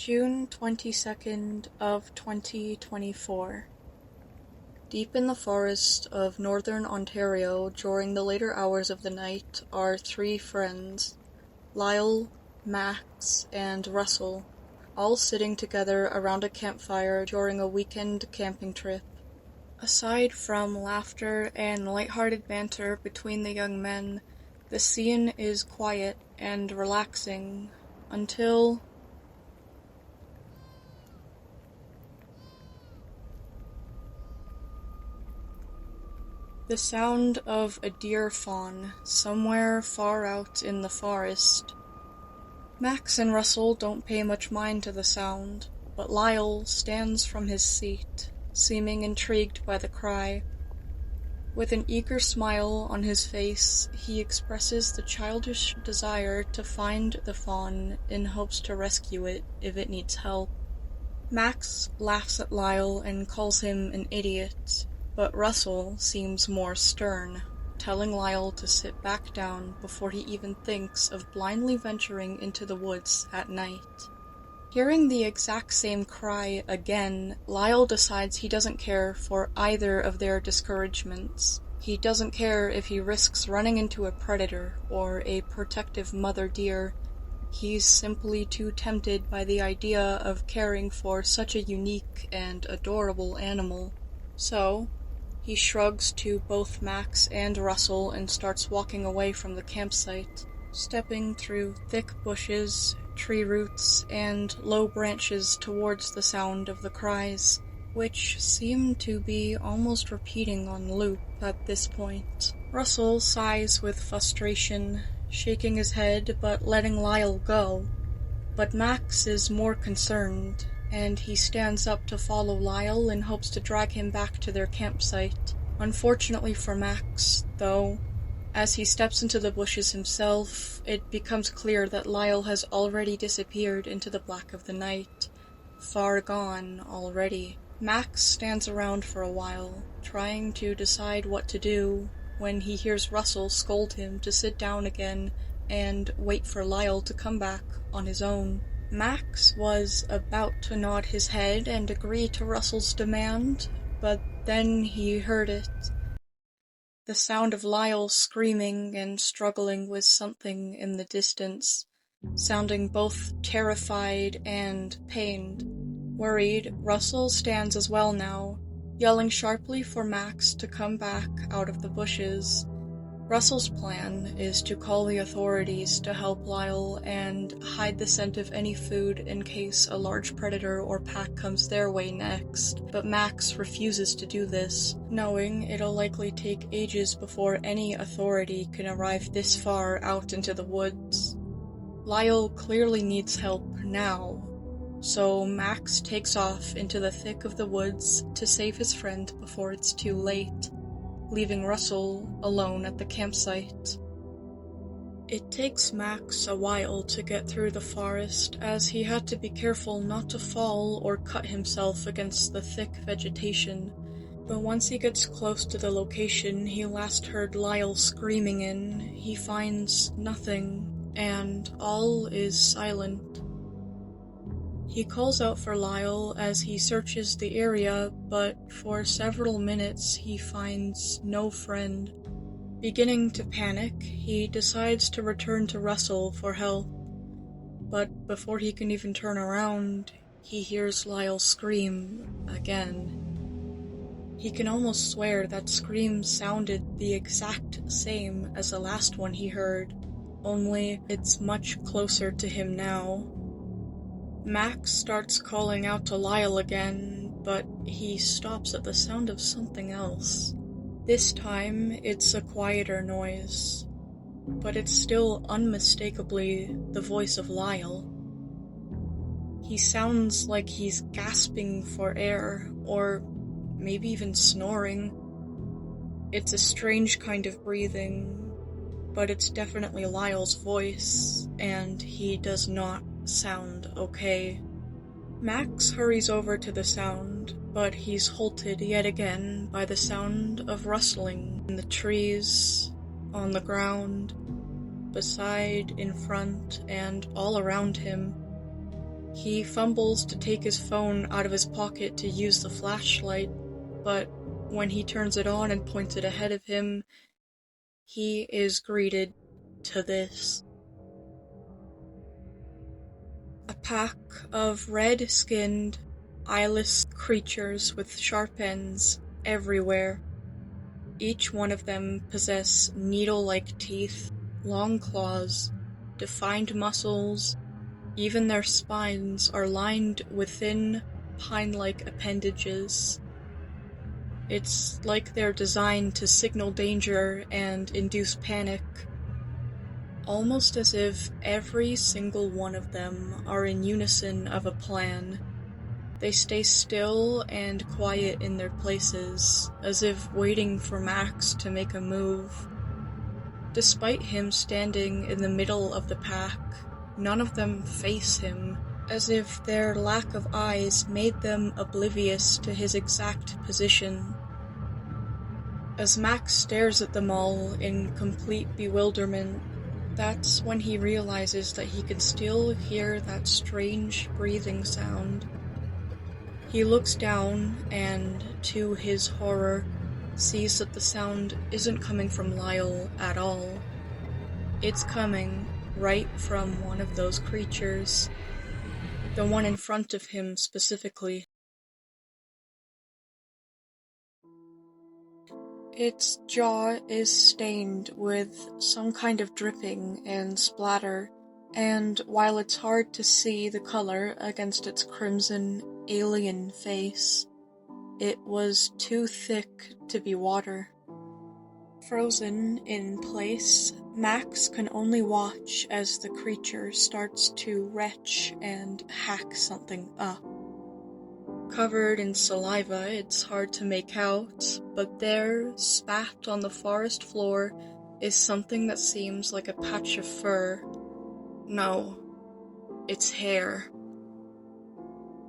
June 22nd of 2024. Deep in the forest of northern Ontario during the later hours of the night are three friends, Lyall, Max, and Russell, all sitting together around a campfire during a weekend camping trip. Aside from laughter and lighthearted banter between the young men, the scene is quiet and relaxing until the sound of a deer fawn somewhere far out in the forest. Max and Russell don't pay much mind to the sound, but Lyall stands from his seat, seeming intrigued by the cry. With an eager smile on his face, he expresses the childish desire to find the fawn in hopes to rescue it if it needs help. Max laughs at Lyall and calls him an idiot, but Russell seems more stern, telling Lyall to sit back down before he even thinks of blindly venturing into the woods at night. Hearing the exact same cry again, Lyall decides he doesn't care for either of their discouragements. He doesn't care if he risks running into a predator or a protective mother deer. He's simply too tempted by the idea of caring for such a unique and adorable animal. So, he shrugs to both Max and Russell and starts walking away from the campsite, stepping through thick bushes, tree roots, and low branches towards the sound of the cries, which seem to be almost repeating on loop at this point. Russell sighs with frustration, shaking his head but letting Lyall go. But Max is more concerned, and he stands up to follow Lyall in hopes to drag him back to their campsite. Unfortunately for Max, though, as he steps into the bushes himself, it becomes clear that Lyall has already disappeared into the black of the night, far gone already. Max stands around for a while, trying to decide what to do, when he hears Russell scold him to sit down again and wait for Lyall to come back on his own. Max was about to nod his head and agree to Russell's demand, but then he heard it. The sound of Lyall screaming and struggling with something in the distance, sounding both terrified and pained. Worried, Russell stands as well now, yelling sharply for Max to come back out of the bushes. Russell's plan is to call the authorities to help Lyall and hide the scent of any food in case a large predator or pack comes their way next, but Max refuses to do this, knowing it'll likely take ages before any authority can arrive this far out into the woods. Lyall clearly needs help now, so Max takes off into the thick of the woods to save his friend before it's too late, leaving Russell alone at the campsite. It takes Max a while to get through the forest, as he had to be careful not to fall or cut himself against the thick vegetation, but once he gets close to the location he last heard Lyall screaming in, he finds nothing, and all is silent. He calls out for Lyall as he searches the area, but for several minutes he finds no friend. Beginning to panic, he decides to return to Russell for help. But before he can even turn around, he hears Lyall scream again. He can almost swear that scream sounded the exact same as the last one he heard, only it's much closer to him now. Max starts calling out to Lyall again, but he stops at the sound of something else. This time, it's a quieter noise, but it's still unmistakably the voice of Lyall. He sounds like he's gasping for air, or maybe even snoring. It's a strange kind of breathing, but it's definitely Lyall's voice, and he does not sound okay. Max hurries over to the sound, but he's halted yet again by the sound of rustling in the trees, on the ground, beside, in front, and all around him. He fumbles to take his phone out of his pocket to use the flashlight, but when he turns it on and points it ahead of him, he is greeted to this. A pack of red-skinned, eyeless creatures with sharp ends everywhere. Each one of them possess needle-like teeth, long claws, defined muscles. Even their spines are lined with thin, pine-like appendages. It's like they're designed to signal danger and induce panic, almost as if every single one of them are in unison of a plan. They stay still and quiet in their places, as if waiting for Max to make a move. Despite him standing in the middle of the pack, none of them face him, as if their lack of eyes made them oblivious to his exact position. As Max stares at them all in complete bewilderment, that's when he realizes that he can still hear that strange breathing sound. He looks down and, to his horror, sees that the sound isn't coming from Lyall at all. It's coming right from one of those creatures. The one in front of him specifically. Its jaw is stained with some kind of dripping and splatter, and while it's hard to see the color against its crimson, alien face, it was too thick to be water. Frozen in place, Max can only watch as the creature starts to retch and hack something up. Covered in saliva, it's hard to make out, but there, spat on the forest floor, is something that seems like a patch of fur. No, it's hair.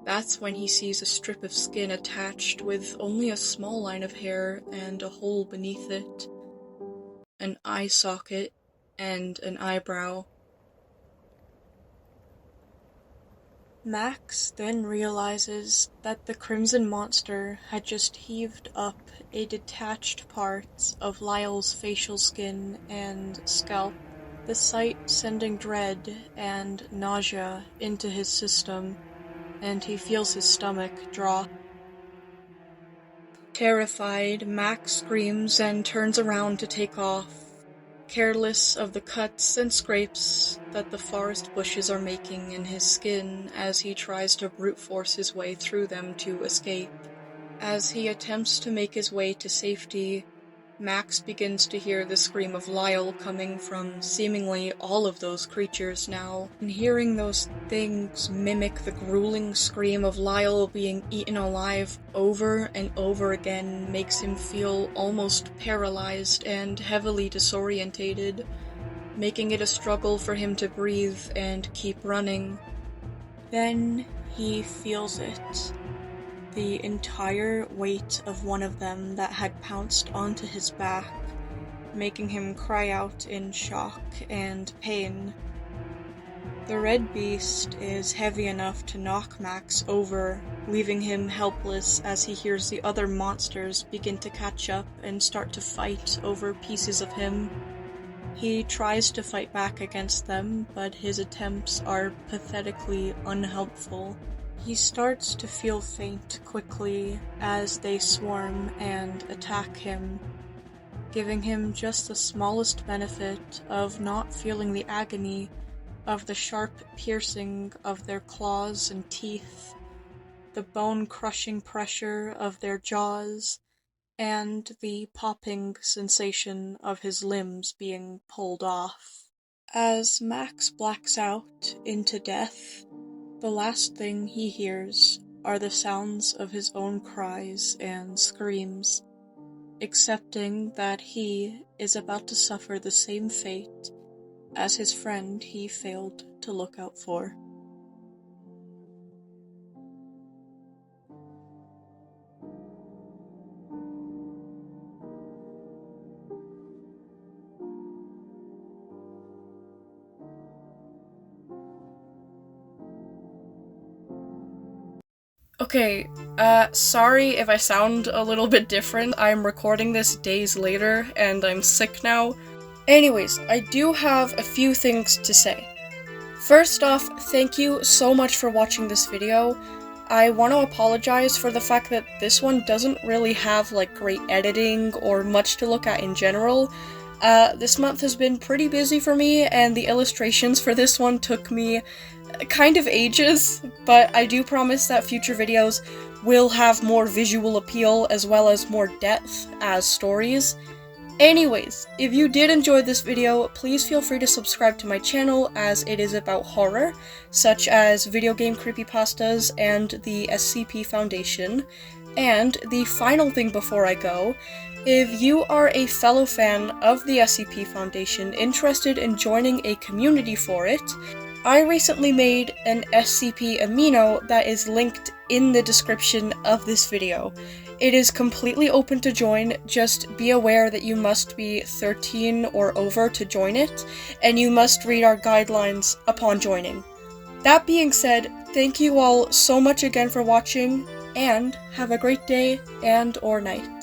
That's when he sees a strip of skin attached with only a small line of hair and a hole beneath it, an eye socket, and an eyebrow. Max then realizes that the crimson monster had just heaved up a detached part of Lyall's facial skin and scalp, the sight sending dread and nausea into his system, and he feels his stomach drop. Terrified, Max screams and turns around to take off, careless of the cuts and scrapes that the forest bushes are making in his skin as he tries to brute force his way through them to escape. As he attempts to make his way to safety, Max begins to hear the scream of Lyall coming from seemingly all of those creatures now, and hearing those things mimic the grueling scream of Lyall being eaten alive over and over again makes him feel almost paralyzed and heavily disorientated, making it a struggle for him to breathe and keep running. Then he feels it. The entire weight of one of them that had pounced onto his back, making him cry out in shock and pain. The red beast is heavy enough to knock Max over, leaving him helpless as he hears the other monsters begin to catch up and start to fight over pieces of him. He tries to fight back against them, but his attempts are pathetically unhelpful. He starts to feel faint quickly as they swarm and attack him, giving him just the smallest benefit of not feeling the agony of the sharp piercing of their claws and teeth, the bone-crushing pressure of their jaws, and the popping sensation of his limbs being pulled off. As Max blacks out into death, the last thing he hears are the sounds of his own cries and screams, accepting that he is about to suffer the same fate as his friend he failed to look out for. Okay, sorry if I sound a little bit different. I'm recording this days later, and I'm sick now. Anyways, I do have a few things to say. First off, thank you so much for watching this video. I want to apologize for the fact that this one doesn't really have, like, great editing or much to look at in general. This month has been pretty busy for me, and the illustrations for this one took me kind of ages, but I do promise that future videos will have more visual appeal as well as more depth as stories. Anyways, if you did enjoy this video, please feel free to subscribe to my channel as it is about horror, such as video game creepypastas and the SCP Foundation. And the final thing before I go, if you are a fellow fan of the SCP Foundation interested in joining a community for it, I recently made an SCP Amino that is linked in the description of this video. It is completely open to join, just be aware that you must be 13 or over to join it, and you must read our guidelines upon joining. That being said, thank you all so much again for watching, and have a great day and/or night.